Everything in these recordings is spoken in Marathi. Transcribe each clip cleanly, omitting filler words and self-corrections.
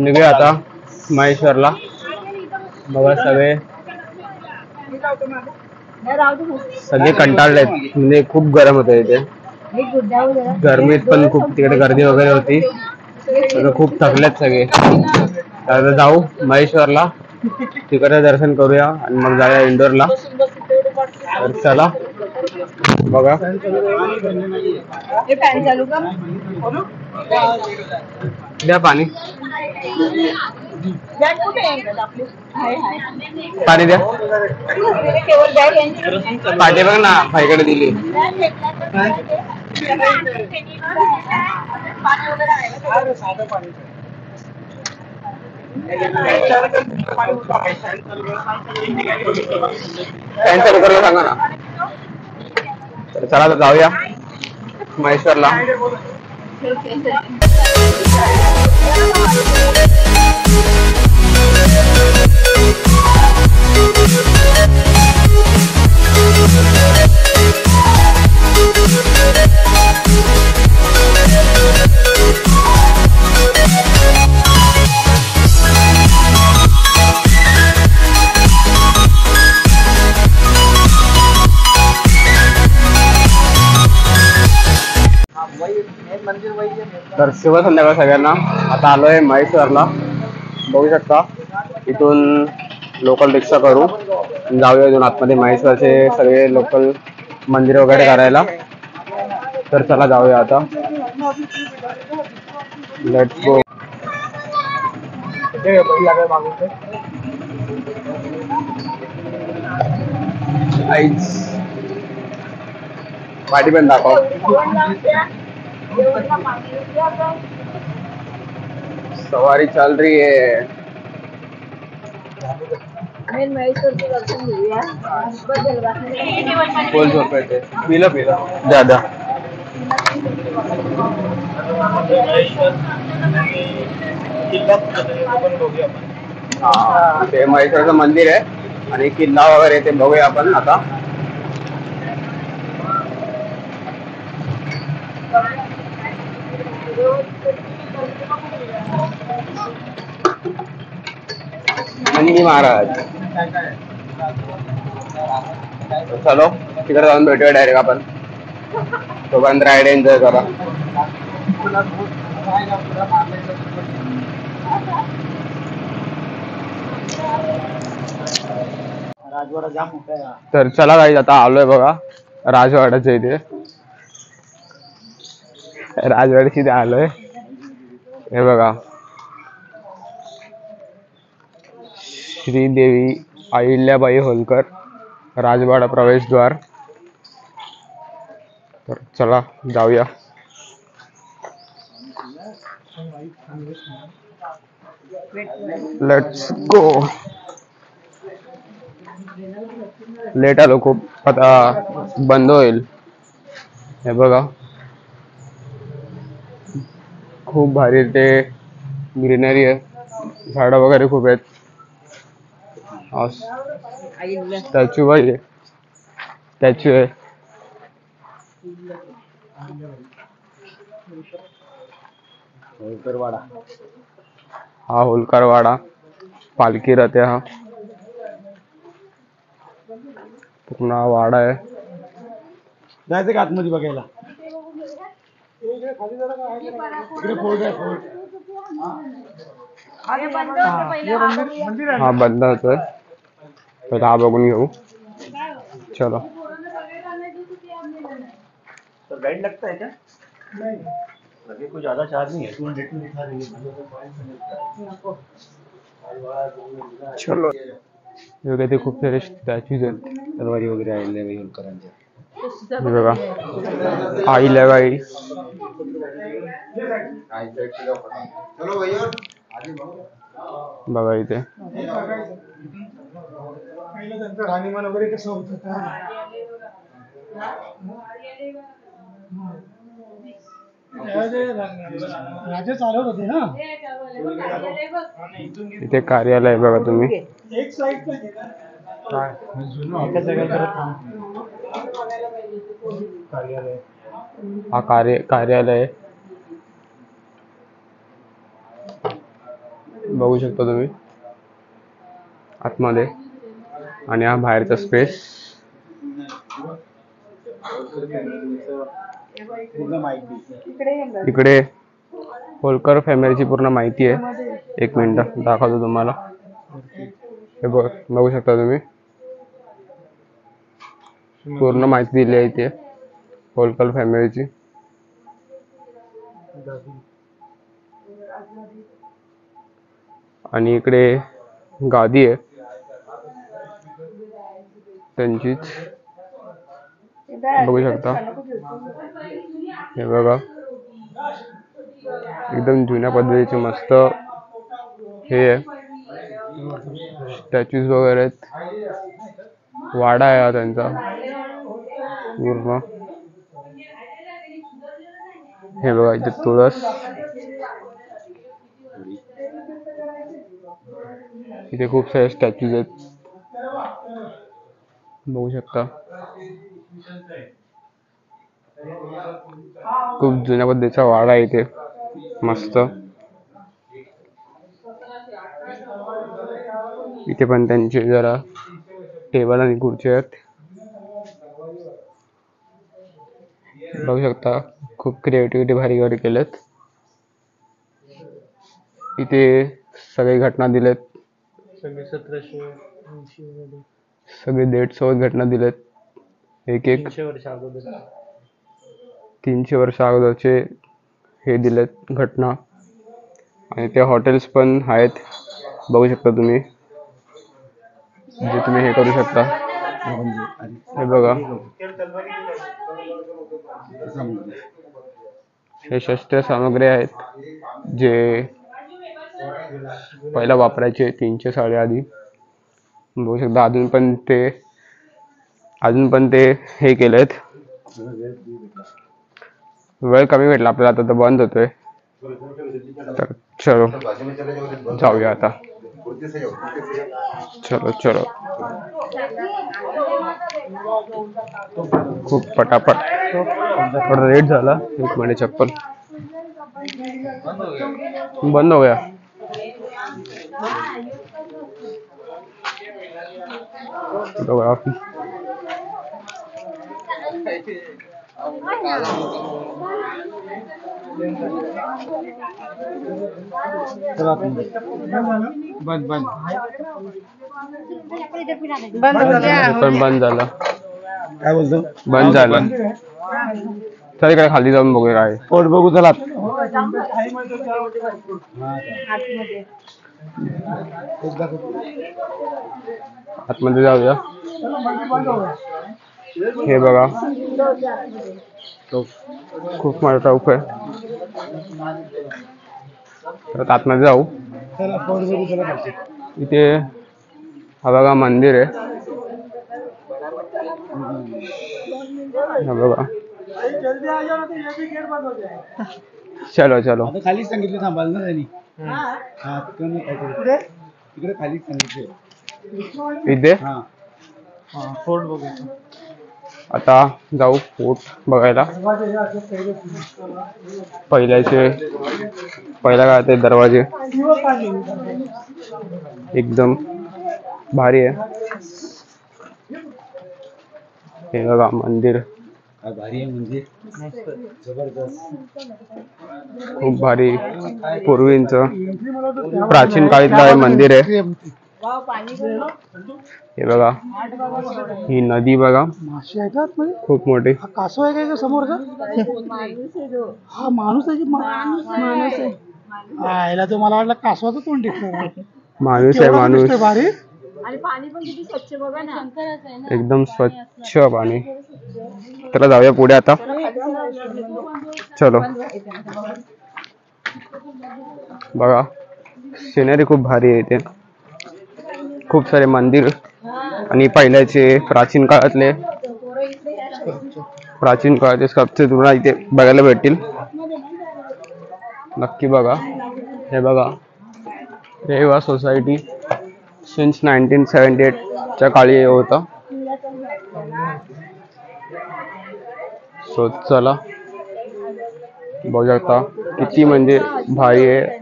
निघूया आता महेश्वरला. बघा सगळे कंटाळलेत, म्हणजे खूप गरम होतं इथे. गरमीत पण खूप तिकडे गर्दी वगैरे होती, खूप थकलेत सगळे. आता जाऊ महेश्वरला, तिकडे दर्शन करूया आणि मग जाऊया इंदोरला. तर चला बघा. द्या पाणी, पाणी द्या. पाठी बघ ना, भाईकडे दिली. फॅन चालू करायला सांगा ना. तर चला आता जाऊया महेश्वरला. तर शुभ संध्याकाळ सगळ्यांना. आता आलोय महेश्वरला, बघू शकता. इथून लोकल रिक्षा करू, जाऊया इथून आतमध्ये महेश्वरचे सगळे लोकल मंदिर वगैरे करायला. तर चला जाऊया आता, लेट्स गो. पाठी पण दाखव. सवारी चल रही है. बोल झोप येते. पिलं दादा. ते महेश्वरचं मंदिर आहे आणि किल्ला वगैरे ते बघूया आपण आता. नंदी महाराज. चलो तिकडे जाऊन भेटूया डायरेक्ट आपण. तोपर्यंत राईड एन्जॉय करा. तर चला गाईज, आता आलोय बघा राजवाड्याच्या इथे. राजवाड्याची इथे आलोय. हे बघा, श्रीदेवी अहिल्याबाई होलकर राजवाडा प्रवेशद्वार. तर चला जाऊया. Let's go. लेट आलो खूप, आता बंद होईल. हे बघा, खूप भारी ते ग्रीनरी आहे, झाडं वगैरे खूप आहेत. स्टॅच्यू आहे, स्टॅच्यू आहे. होलकरवाडा, हा होलकरवाडा. पालखी रथ आहे हा, पूर्ण वाडा आहे. जायचं का आतमध्ये बघायला? हा बंद होतोय, तर हा बघून घेऊ. चलो. तो गाइड लगता है क्या? नहीं, लगे कोई ज्यादा चार्ज नहीं है, 200 में दिखा रही है. चलो. योग्य खूप सारे स्टॅच्यूज आहेत, तलवारी वगैरे अहिल्याबाई होलकरांच्या. बघा, अहिल्याबाई. बघा इथे राहणीमान वगैरे कसं होतं का? राजे चालवत होते ना. इथे कार्यालय बघा तुम्ही. एक साइड कार्यालय, हा कार्यालय. बघू शकता तुम्ही आतमध्ये, आणि हा बाहेरचा स्पेस. इकडे होलकर फॅमिलीची पूर्ण माहिती आहे. एक मिनिट दाखवतो तुम्हाला. हे बघू शकता तुम्ही, पूर्ण माहिती दिली आहे इथे होलकर फॅमिलीची. आणि इकडे गादी आहे त्यांचीच, बघू शकता. हे बघा, एकदम जुन्या पद्धतीचे मस्त हे आहे, स्टॅच्यूज वगैरे आहेत. वाडा आहे हा त्यांचा पूर्ण. हे बघा इथे तुळस, इथे खूप सारे स्टॅच्यूज आहेत, बघू शकता. खूप जुन्या पद्धतीचा वाडा आहे इथे मस्त. इथे पण त्यांचे जरा टेबल आणि खुर्ची आहेत, बघू शकता. खूप क्रिएटिव्हिटी भारी भारी केलेत. इथे सगळी घटना दिलेत, सगळे डेट सोबत घटना दिलेत. एक 300 वर्ष अगोदरचे हे दिलेत घटना. आणि ते हॉटेल्स पण आहेत, बघू शकता तुम्ही, जे तुम्ही हे करू शकता. हे बघा, हे शस्त्र सामग्री आहेत जे पहिला वापरायचे 300 साली आधी. बघू शकता अजून पण ते हे केलेत. वेळ कमी भेटला आपल्याला, आता तर बंद होतोय. तर चलो जाऊया आता. चलो खूप पटापट, थोडा लेट झाला. एक मिनिट, चप्पल बंद हो गया. फोटोग्राफी बंद झाला. काय बोलतो? बंद झालं. चल इकडे खाली जाऊन बघूया काय पोट बघू. चला आतमध्ये जाऊया. हे बघा, खूप मोठा टोप आहे. तर आतमध्ये जाऊ. इथे हा बघा मंदिर आहे. हा बघा, चलो खालीच सांगितलं थांबाल ना त्यांनी. तिकडे खालीच सांगितले. इथे फोर्ट बघायचं. आता जाऊ फोर्ट बघायला. पहिल्या काळात दरवाजे एकदम भारी आहे. हे बघा मंदिर, भारी आहे म्हणजे जबरदस्त, खूप भारी. पूर्वींचं प्राचीन काळातलं मंदिर आहे. हे बघा, ही नदी बघा, खूप मोठी. कासव आहे का समोरचा? हा माणूस आहे. याला तो मला वाटलं कासवाचं तोंड दिसणार. माणूस आहे, माणूस. आणि पाणी पण किती स्वच्छ बघा ना, एकदम स्वच्छ पाणी. चला जाऊया पुढे आता. चलो बघा, सिनरी खूप भारी आहे इथे. खूप सारे मंदिर आणि पहिल्याचे प्राचीन काळातले स्कल्पचर तुम्हाला इथे बघायला भेटतील. नक्की बघा. हे बघा, रेवा सोसायटी सिन्स 1978 च्या काळी होता. सो चला बघू शकता किती म्हणजे भारी आहे.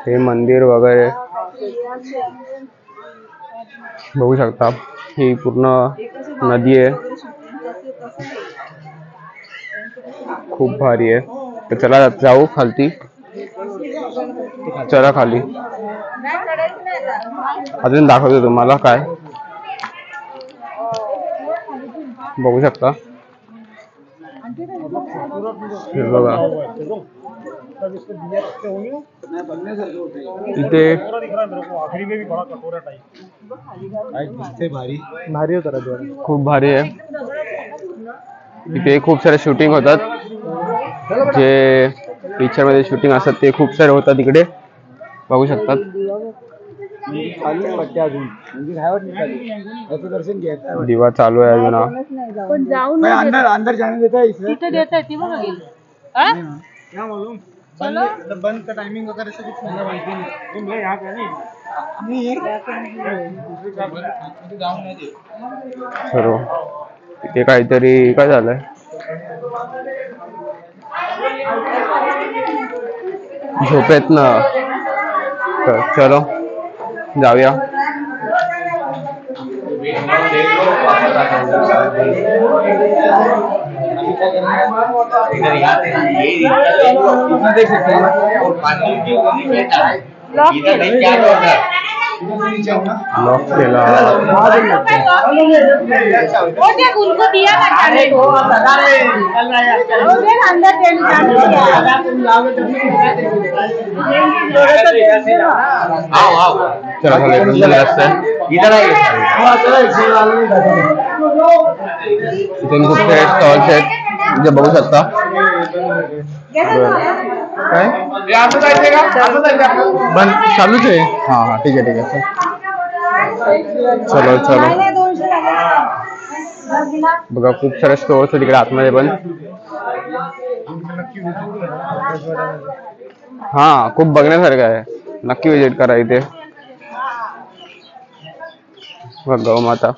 हे मंदिर वगैरे बघू शकता. ही पूर्ण नदी आहे, खूप भारी आहे. तर चला जाऊ खालती. चला खाली अजून दाखवतो तुम्हाला काय बघू शकता. हे बघा इथे खूप भारी आहे. इथे खूप सारे शूटिंग होतात, जे पिक्चर मध्ये शूटिंग असतात ते खूप सारे होतात इकडे बघू शकतात. दिवा चालू आहे अजून. अंदर जाने देता है इसमें तिथे देता है ती बघा गेली. क्या मालूम बंद का टाइमिंग वगैरह से कुछ नहीं माहिती नहीं. तुम ले यहाँ का नहीं चलो. इथे काहीतरी काय झालंय. झोपेत ना. तर चलो जाऊया. लॉक केला. उनको दिया ना खाने को अंदर चला इधर इथून खूप सारे स्टॉल्स आहेत जे बघू शकता. काय बंद चालूच आहे. हा हा ठीक आहे ठीक आहे. चलो चलो बघा खूप सारे स्टोर्स आहेत तिकडे आतमध्ये पण. हा खूप बघण्यासारखं आहे, नक्की विजिट करा इथे. गौमाता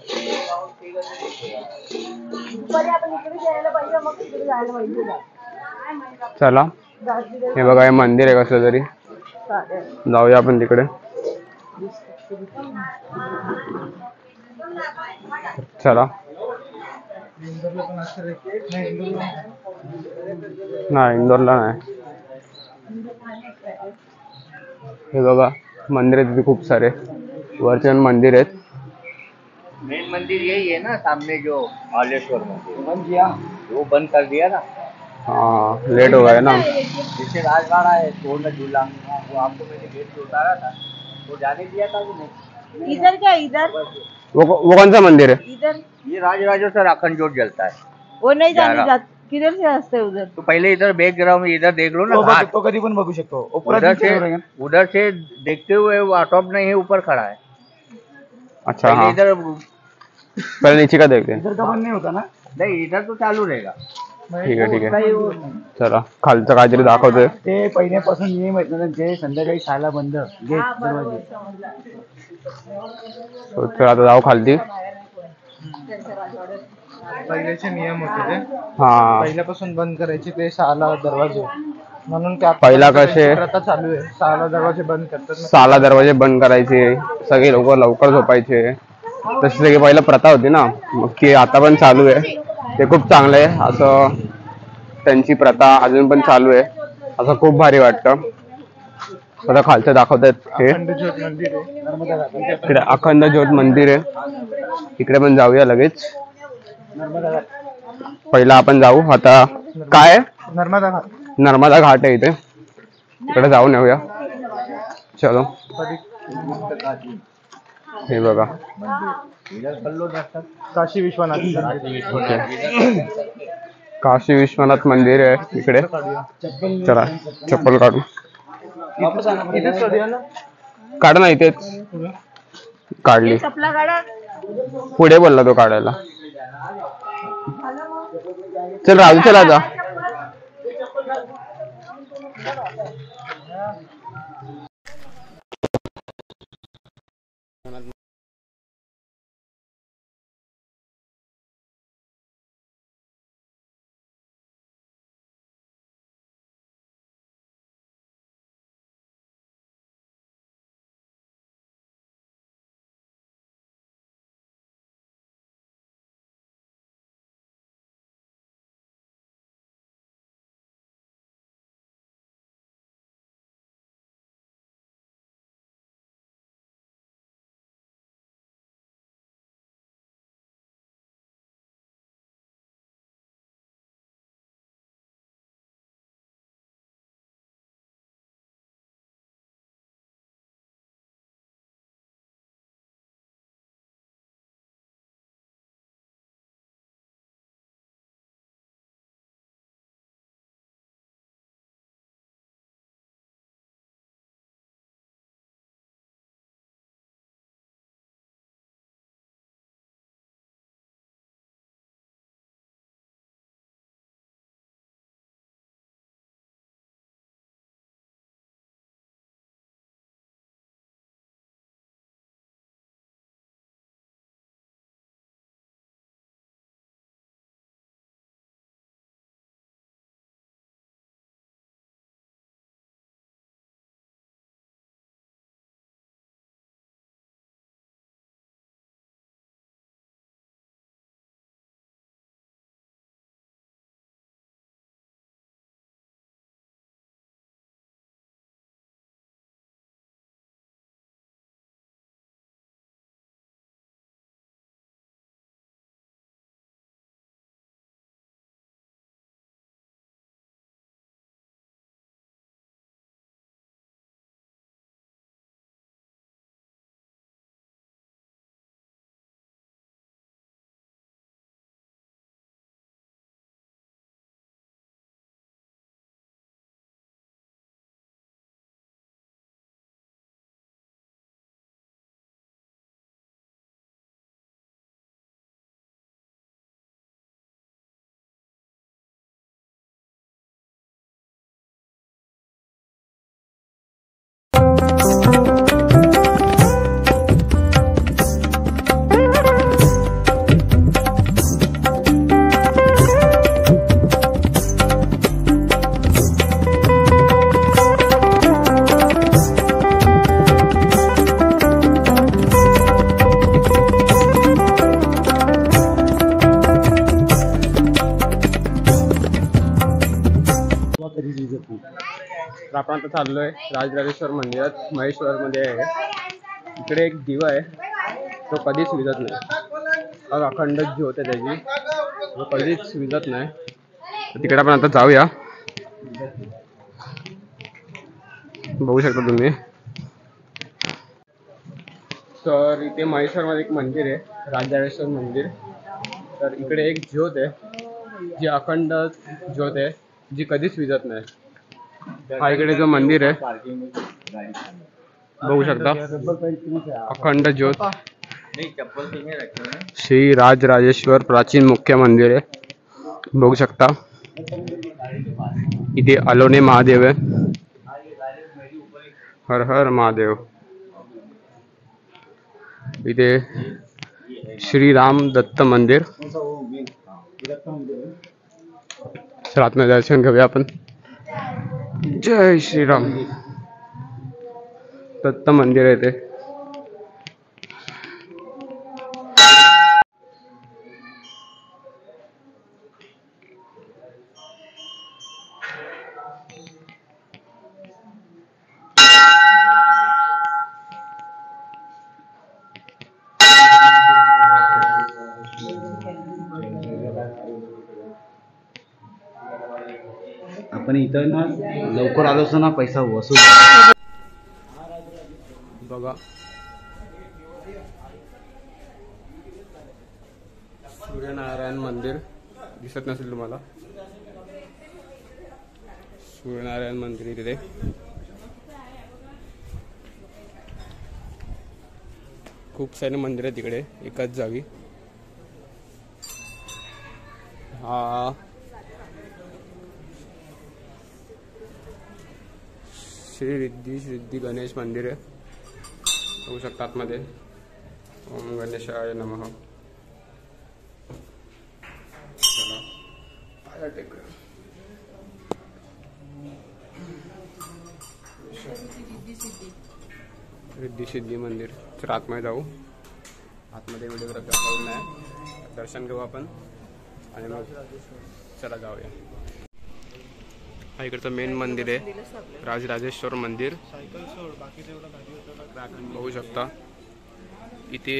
चला. हे बघा हे मंदिर आहे कसलं तरी, जाऊया आपण तिकडे. चला नाही इंदोरला नाही. हे बघा मंदिर आहेत तिथे खूप सारे, वरचे मंदिर आहेत. मेन मंदिर यही है ना सामने जो हालेश्वर मंदिर बंद किया, वो बंद कर दिया ना. हाँ लेट हो गया ना. जैसे राजवाड़ा है सोलह झूला, वो आपको मैंने गेट से उतारा था, वो जाने दिया था कि नहीं. इधर क्या इधर वो कौन सा मंदिर है. इधर ये राजराजेश्वर अखंड ज्योत जलता है. वो नहीं जाने जात किधर से रास्ते उधर. तो पहले इधर बैकग्राउंड में इधर देख लो ना, घाट तो कभी पण बघू शकतो. उधर से देखते हुए वो टॉप नहीं है, ऊपर खड़ा है. अच्छा हाँ इधर पहले नीचे का देखते हैं. इधर का बंद नहीं होता ना. नहीं इधर तो चालू रहेगा. ठीक आहे ठीक आहे. चला खालचं काहीतरी दाखवतोय. ते पहिल्यापासून नियम आहेत ना ते, संध्याकाळी 6ला बंद गेट दरवाजे. चला आता जाऊ खालती. पहिल्याचे नियम होते ते. हा पहिल्यापासून बंद करायचे ते 6ला दरवाजे, म्हणून त्या पहिला कसे प्रथा चालू आहे. 6ला दरवाजे बंद करतात. 6ला दरवाजे बंद करायचे, सगळे लोक लवकर झोपायचे. तशी सगळी पहिला प्रथा होती ना, मग ती आता पण चालू आहे. ते खूप चांगलं आहे. असं त्यांची प्रथा अजून पण चालू आहे, असं खूप भारी वाटतं. आता खालचं दाखवतात हे इकडे अखंड ज्योत मंदिर आहे, इकडे पण जाऊया लगेच. पहिला आपण जाऊ. आता काय नर्मदा घाट. नर्मदा घाट आहे इथे, इकडे जाऊन येऊया. चलो हे बघा काशी विश्वनाथ. काशी विश्वनाथ मंदिर आहे इकडे. चला चप्पल काढू. काढ ना इथेच काढली. पुढे बोलला तो काढायला. चल राजू चला जा. तर आपण आता चाललोय राजराजेश्वर मंदिरात, महेश्वर मध्ये आहे. इकडे एक दिवा आहे, तो कधीच विझत नाही. अखंड ज्योत आहे त्याची, तो कधीच विझत नाही. तर तिकडे आपण आता जाऊया. बघू शकता तुम्ही. तर इथे महेश्वरमध्ये एक मंदिर आहे, राजराजेश्वर मंदिर. तर इकडे एक ज्योत आहे, जी अखंड ज्योत आहे, जी कधीच विझत नाही. हा इकडे जो मंदिर आहे बघू शकता, अखंड ज्योत. श्री राजराजेश्वर प्राचीन मुख्य मंदिर आहे, बघू शकता. इथे अलोने महादेव आहे. हर हर महादेव. इथे श्रीराम दत्त मंदिर. रात में दर्शन घेऊया आपण. जय श्रीराम. दत्त मंदिर आहे ते. आपण इथं ना लवकर आलोच ना पैसा वसूल. बघा सूर्यनारायण मंदिर दिसत नसेल तुम्हाला. सूर्यनारायण मंदिर इथे खूप सारे मंदिर आहेत तिकडे एकाच जागी. हा श्री रिद्धी गणेश मंदिर आहे, बघू शकता आतमध्ये. ओम गणेशाय नमः. चला पाया टेकूया. रिद्धी सिद्धी मंदिर. तर आतमध्ये जाऊ. आतमध्ये व्हिडिओग्राफी अलाउड नाही. दर्शन घेऊ आपण आणि मग चला जाऊया. हा इकडचं मेन मंदिर आहे, राजराजेश्वर मंदिर. बघू शकता इथे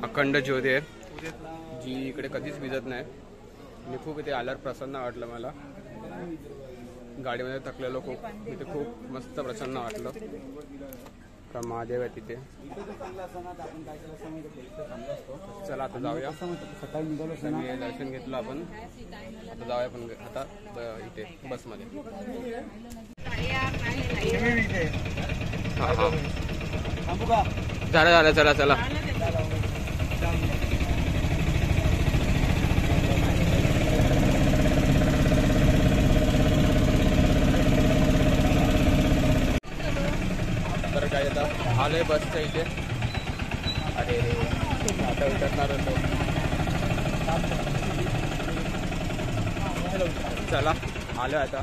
अखंड ज्योत आहे, जी इकडे कधीच विझत नाही. आणि खूप इथे आल्यावर प्रसन्न वाटलं मला. गाडीमध्ये थकलेलो खूप, इथे खूप मस्त प्रसन्न वाटलं. का महादेव आहे तिथे. चला आता जाऊया. मी दर्शन घेतलं आपण, आता जाऊया पण आता इथे बसमध्ये. झालं चला चला. तर काय आता आलोय बसच्या इथे. अरे आता उतरणार होतो. चला आलोय आता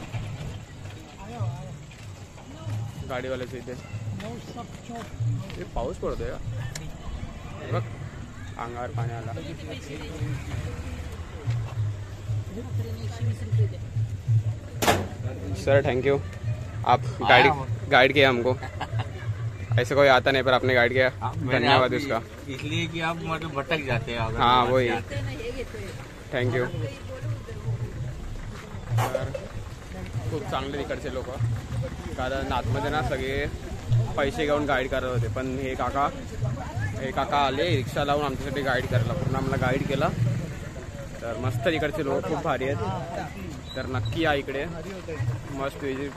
गाडीवाल्याच्या इथे. पाऊस पडतोय का बघ, अंगावर पाणी आला. सर थैंक यू, आप गाइड किया हमको. ऐसे कोई आता नहीं पर आपने गाइड किया, धन्यवाद उसका. इसलिए कि आप मतलब भटक जाते हैं. हाँ वही, थँक यू. खूप चांगले तिकडचे लोक, कारण आतमध्ये ना सगळे पैसे घेऊन गाईड करत होते. पण हे काका आले रिक्षा लावून आमच्यासाठी गाईड करायला, पूर्ण आम्हाला गाईड केला. तर मस्त तिकडचे लोक खूप भारी आहेत. तर नक्की या इकडे, मस्त विजिट.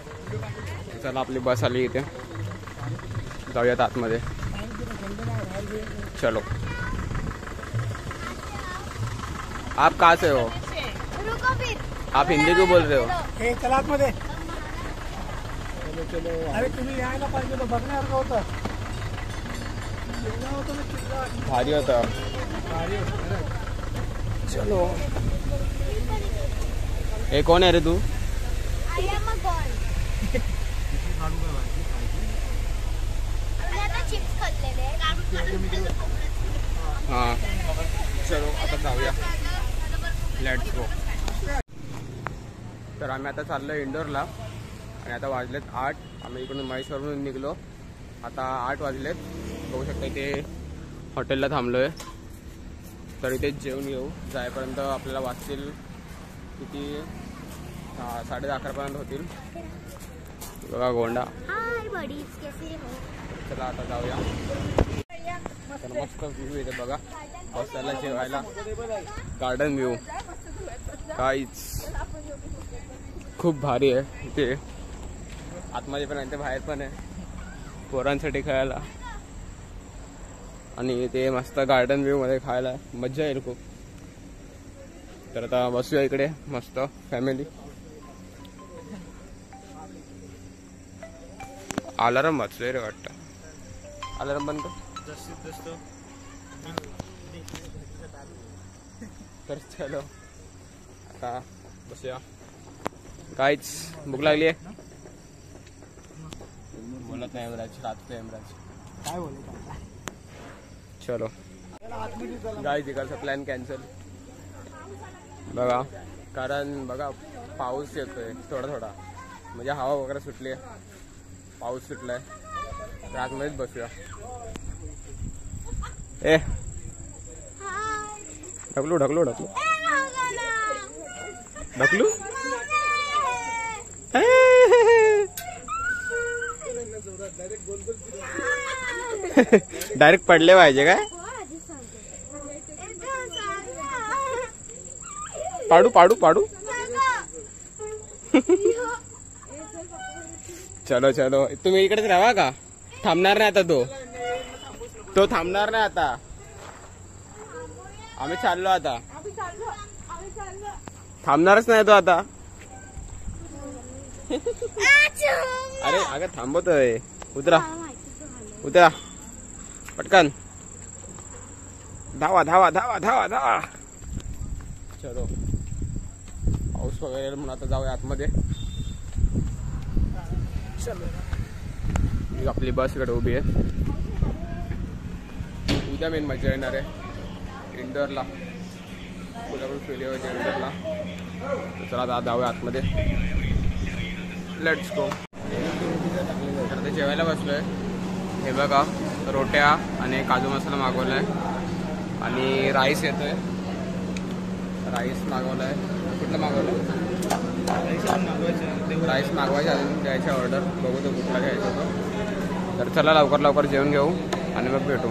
चला आपली बस आली इथे, जाऊयात आतमध्ये. चलो. आप कहाँ से हो? आप हिंदी क्यों बोल रहे हो? चला आतमध्ये. अरे तुम्ही यायला पाहिजे होतं, बघण्यासारखं होतं. भारी होता. चलो. हे कोण आहे रे तू? हाँ चलो आता जाऊया. Let's go. तर आम्ही आता चाललो इंडोरला आणि आता वाजलेत 8. आम्ही इकडून महेश्वरवरून निघलो. आता 8 वाजलेत. बघू शकता इथे हॉटेलला थांबलोय. तर इथे जेवण घेऊ. जायपर्यंत आपल्याला वाजतील किती 10:30 होतील. बघा गोंडा. चला आता जाऊया. तर मस्त व्ह्यू येते बघा बसायला जेवायला. गार्डन व्ह्यू काहीच खूप भारी आहे. इथे आतमध्ये पण आहे ते बाहेर पण आहे पोरांसाठी खेळायला. आणि ते मस्त गार्डन व्ह्यू मध्ये खायला मज्जा येईल खूप. तर आता बसूया इकडे मस्त फॅमिली. अलार्म वाजतोय रे वाटतं. अलार्म बंद कर. तर चलो आता बसूया. काहीच भूक लागली आहे. बोलत नाही हेमराज. रात पे हेमराज काय बोलत. चलो गाईज इकडचा प्लॅन कॅन्सल. बघा कारण बघा पाऊस येतोय थोडा थोडा. म्हणजे हवा वगैरे सुटली आहे. पाऊस सुटलाय. रातमध्येच बसूया. ए ढकलू ढकलू ढकलू ढकलू. डायरेक्ट पडले पाहिजे काय. पाडू पाडू पाडू. चलो चलो तुम्ही इकडेच राहा का. थांबणार नाही आता. तो थांबणार नाही आता. आम्ही चाललो आता. थांबणारच नाही तो आता. अरे अगं थांबवतोय. उतरा उतरा पटकन. धावा धावा धावा धावा धावा. चलो पाऊस वगैरे म्हणून आता जाऊया आतमध्ये. चलो आपली बस इकडे उभी आहे. उद्या मेन मजा येणार आहे इंडोरला. कोल्हापूर फेरीवर इंडोरला. चला आता जाऊया आतमध्ये. Let's go. तर ते जेवायला बसलोय. हे बघा रोट्या आणि काजू मसाला मागवलाय आणि राईस येतोय. राईस मागवलाय. कुठलं मागवलं. राईस मागवायचं अजून द्यायची ऑर्डर. बघू तो कुठला घ्यायचा होतो. तर चला लवकर लवकर जेवण घेऊ आणि मग भेटू.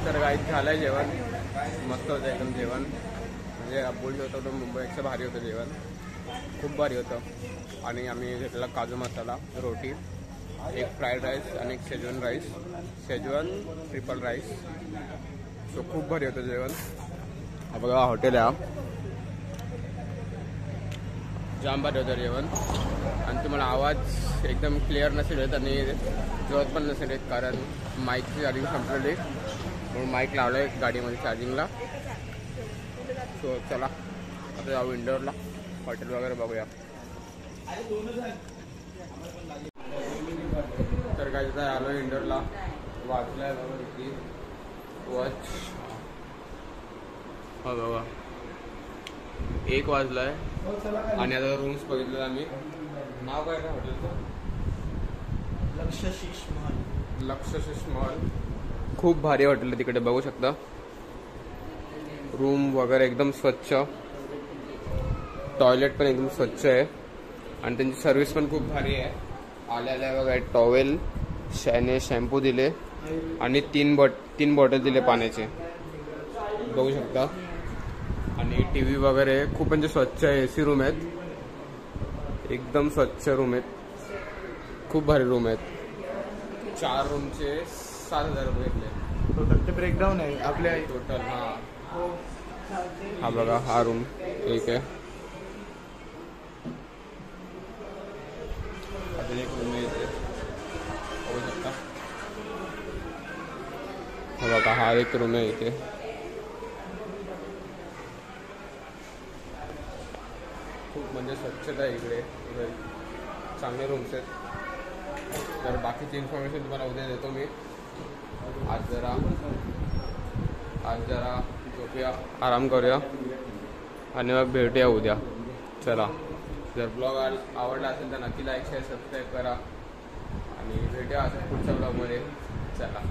तर गाईत झालंय जेवण. मस्त होतं एकदम जेवण. म्हणजे बोललं होतं तर मुंबईपेक्षा भारी होतं जेवण. खूप भारी होतं. आणि आम्ही घेतलेला काजू मसाला, रोटी, एक फ्राईड राईस आणि एक Schezwan rice. Schezwan triple rice. So खूप भारी होतं जेवण. हा बघा हॉटेल आहे. जाम भारी होतं जेवण. आणि तुम्हाला आवाज एकदम क्लिअर नसेल येत आणि जोरात पण नसेल येत कारण माईकची चार्जिंग संपलेली. म्हणून माईक लावलाय गाडीमध्ये चार्जिंगला. सो चला आता जाऊ इंडोरला. हॉटेल वगैरे बघूया. तर काय तिथं आलो इंडोरला. वाजलाय बघा किती. वॉच हा बघा 1 वाजलाय. आणि आता रूम्स बघितले आम्ही. नाव काय का हॉटेलचं. लक्षशीष महल. खूप भारी हॉटेल आहे तिकडे बघू शकता. रूम वगैरे एकदम स्वच्छ. टॉयलेट पण एकदम स्वच्छ आहे. आणि त्यांची सर्व्हिस पण खूप भारी आहे. आल्या बघा टॉवेल शॅम्पू दिले आणि 3 बॉटल दिले पाण्याचे बघू शकता. आणि टीव्ही वगैरे खूप म्हणजे स्वच्छ आहे. एसी रूम आहेत. एकदम स्वच्छ रूम आहेत. खूप भारी रूम आहेत. 4 रूमचे 7,000 रुपये घेतले. टोटल ते ब्रेकडाऊन आहे आपल्या टोटल. हा बघा हा रूम एक आहे. अजून एक रूम आहे इथे बघू शकता. हा बघा हा एक रूम आहे इथे. खूप म्हणजे स्वच्छता आहे इकडे. चांगले रूम्स आहेत. तर बाकीची इन्फॉर्मेशन तुम्हाला उद्या देतो मी. आज जरा झोपूया, आराम करूया आणि मग भेटूया उद्या. चला, जर ब्लॉग आवडला असेल तर नक्की लाईक शेअर सबस्क्राईब करा आणि भेटूया असं पुढच्या ब्लॉगमध्ये. चला.